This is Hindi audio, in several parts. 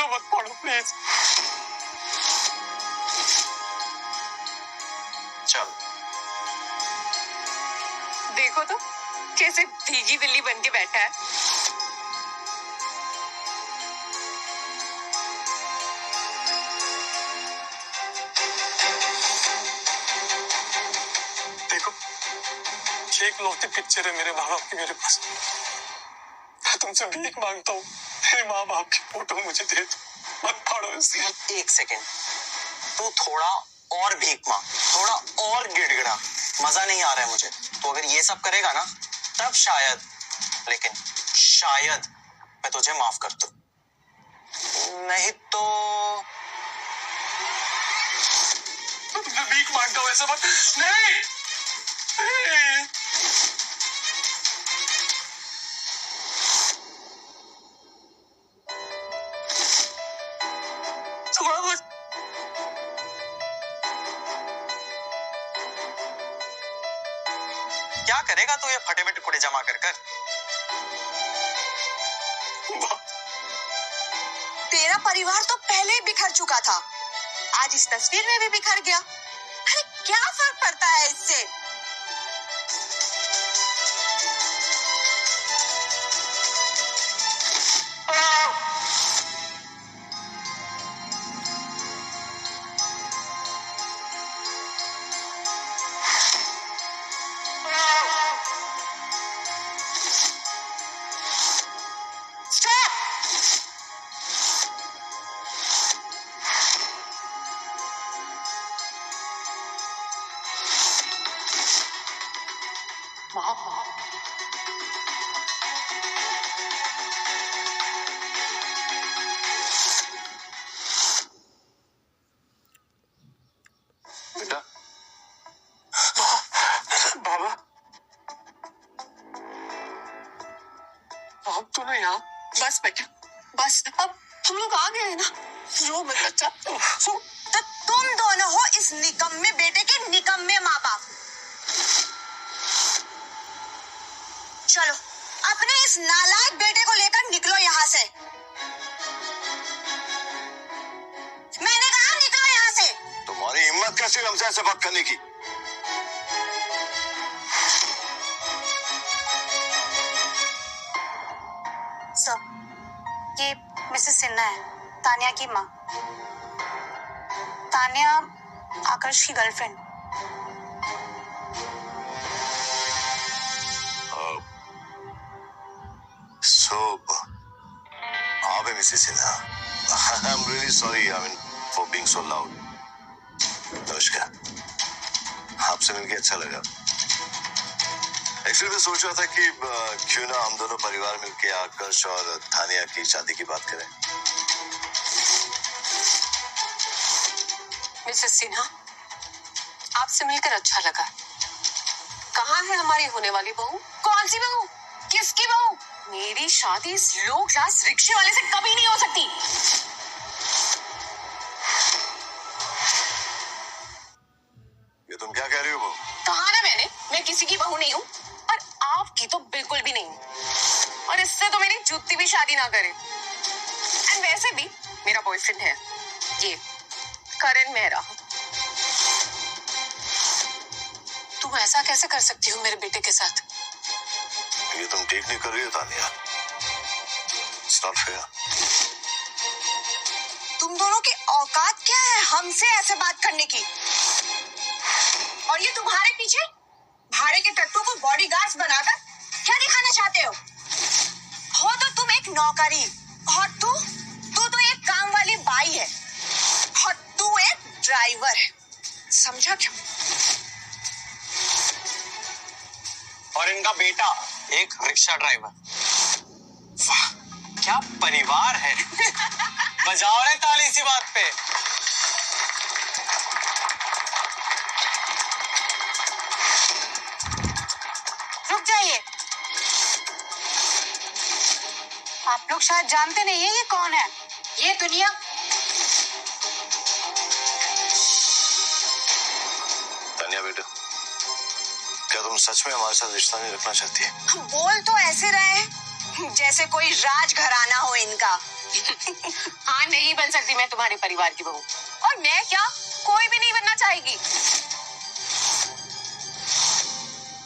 ज्यादा मत पढ़ो प्लीज। चल देखो तो कैसे भीगी बिल्ली बन के बैठा है। देखो ये एक लौती पिक्चर है मेरे माँ बाप की मेरे पास। मैं तुमसे भीख मांगता हूँ, मेरे माँ बाप की फोटो मुझे दे दो, मत फाड़ो इसे। एक सेकेंड, तू थोड़ा और भीख मांग, थोड़ा और गिड़गिड़ा, मजा नहीं आ रहा है मुझे। तो अगर ये सब करेगा ना तब शायद, लेकिन शायद मैं तुझे माफ कर दूं, नहीं तो मैं भीख मांगता हूँ, ऐसा मत। नहीं, नहीं। थोड़ा बहुत क्या करेगा तू ये फटे हुए टुकड़े जमा कर कर? तेरा परिवार तो पहले ही बिखर चुका था, आज इस तस्वीर में भी बिखर गया। अरे क्या फर्क पड़ता है इससे? बेटा, बाबा, आप तो नहीं यहाँ। बस बेटा, बस अब हम लोग आ गए हैं ना। रो मत बच्चा, सो तो तुम दोनों हो इस निकम्मे बेटे के निकम्मे माँ बाप। चलो अपने इस नालायक बेटे को लेकर निकलो यहाँ से। मैंने कहा निकलो यहाँ से। तुम्हारी हिम्मत कैसी हमसे ऐसे बात करने की? सर, ये मिसेस सिन्हा है, तानिया की माँ। तानिया आकर्ष की गर्लफ्रेंड। आप है Mrs Sinha. I am really sorry, I mean for being so loud. नमस्कार, आपसे मिलके अच्छा लगा। एक्चुअली मैं सोच रहा था कि क्यों ना हम दोनों परिवार मिलके आकर्ष और तानिया की शादी की बात करें। मिसेस सिन्हा, आपसे मिलकर अच्छा लगा। कहाँ है हमारी होने वाली बहू? कौन सी बहू? किसकी बहू? मेरी शादी इस लो क्लास रिक्शे वाले से कभी नहीं हो सकती। ये तुम क्या कह रही हो बहू? कहा ना मैंने, मैं किसी की बहू नहीं हूँ और आपकी तो बिल्कुल भी नहीं हूँ। और इससे तो मेरी जूती भी शादी ना करे। एंड वैसे भी मेरा बॉयफ्रेंड है, ये करण मेहरा। तुम ऐसा कैसे कर सकती हो मेरे बेटे के साथ? ये तुम ठीक नहीं कर रही हो तानिया। It's not fair. तुम दोनों की औकात क्या है हमसे ऐसे बात करने की? और ये तुम्हारे पीछे भाड़े के टट्टू को बॉडीगार्ड्स बनाकर क्या दिखाना चाहते हो तो तुम एक नौकरी, और तू तो एक काम वाली बाई है, और तू एक ड्राइवर है, समझा क्या? और इनका बेटा एक रिक्शा ड्राइवर। वाह, क्या परिवार है। बजाओ रे ताली इसी बात पे। रुक जाइए, आप लोग शायद जानते नहीं है ये कौन है। ये दुनिया तानिया बेटा, क्या तुम सच में हमारे साथ रिश्ता नहीं रखना चाहती है? हम बोल तो ऐसे रहे हैं, जैसे कोई राजघराना हो इनका। हाँ, नहीं बन सकती मैं तुम्हारे परिवार की बहू। और मैं क्या, कोई भी नहीं बनना चाहेगी।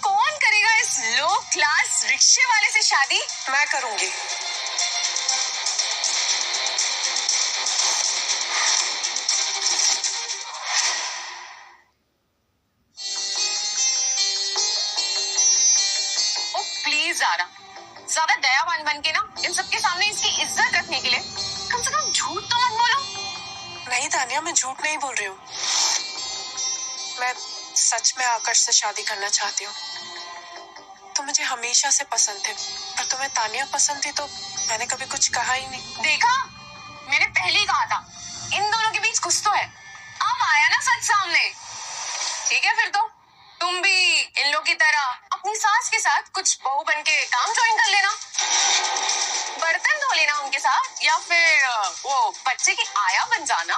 कौन करेगा इस लो क्लास रिक्शे वाले से शादी? मैं करूंगी। ओ प्लीज ज़ारा, ज्यादा दयावान बन के ना इन सबके सामने इसकी इज्जत रखने के लिए कम से कम झूठ तो मत बोलो। नहीं तानिया, मैं झूठ नहीं बोल रही हूँ। मैं सच में आकाश से शादी करना चाहती हूँ। तो मुझे हमेशा से पसंद थे, पर तुम्हें तानिया पसंद थी तो मैंने कभी कुछ कहा ही नहीं। देखा, मैंने पहले ही कहा था इन दोनों के बीच कुछ तो है। अब आया ना सच सामने। ठीक है, फिर तो तुम भी इन लोग की तरह अपनी सास के साथ कुछ बहू बन के काम ज्वाइन कर लेना। बर्तन धो लेना उनके साथ, या फिर वो बच्चे की आया बन जाना।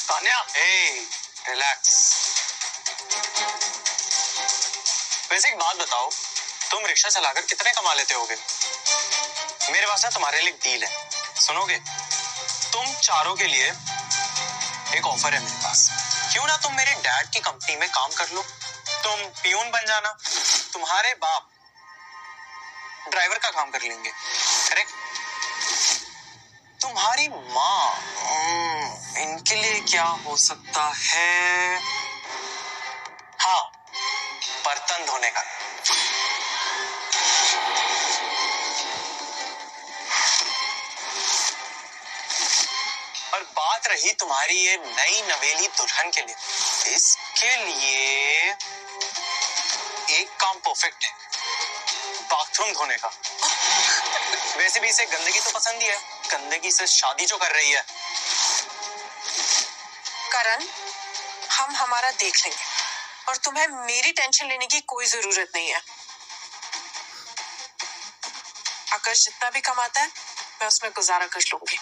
तान्या, रिलैक्स। वैसे एक बात बताओ, तुम रिक्शा चलाकर कितने कमा लेते होगे? मेरे पास ना तुम्हारे लिए एक डील है, सुनोगे? तुम चारों के लिए एक ऑफर है मेरे पास। क्यों ना तुम मेरे डैड की कंपनी में काम कर लो, तुम पियून बन जाना, तुम्हारे बाप ड्राइवर का काम कर लेंगे, करेक्ट? तुम्हारी माँ, इनके लिए क्या हो सकता है? हाँ, बर्तन धोने का। और बात रही तुम्हारी ये नई नवेली दुल्हन के लिए, इसके लिए एक काम परफेक्ट है, बाथरूम धोने का। वैसे भी इसे गंदगी तो पसंद ही है, गंदगी से शादी जो कर रही है। करण, हम हमारा देख लेंगे और तुम्हें मेरी टेंशन लेने की कोई जरूरत नहीं है। आकाश जितना भी कमाता है मैं उसमें गुजारा कर लूंगी।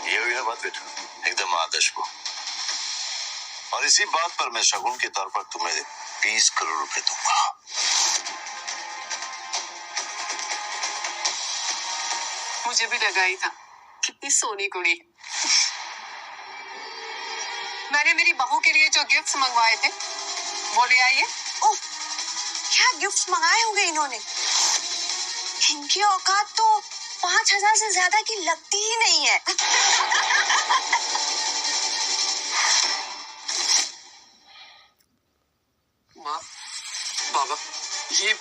ये हुई ना बात बेटा, एकदम आदर्श वो। और इसी बात पर मैं शगुन के तौर पर तुम्हें 20 करोड़ रुपए दूंगा। मुझे भी लगा ही था, कितनी सोनी कुड़ी। मैंने मेरी बहू के लिए जो गिफ्ट्स मंगवाए थे वो ले आइए। ओह, क्या गिफ्ट मंगाए होंगे इन्होंने। इनकी औकात तो 5,000 से ज्यादा की लगती ही नहीं है। माँ, बाबा, ये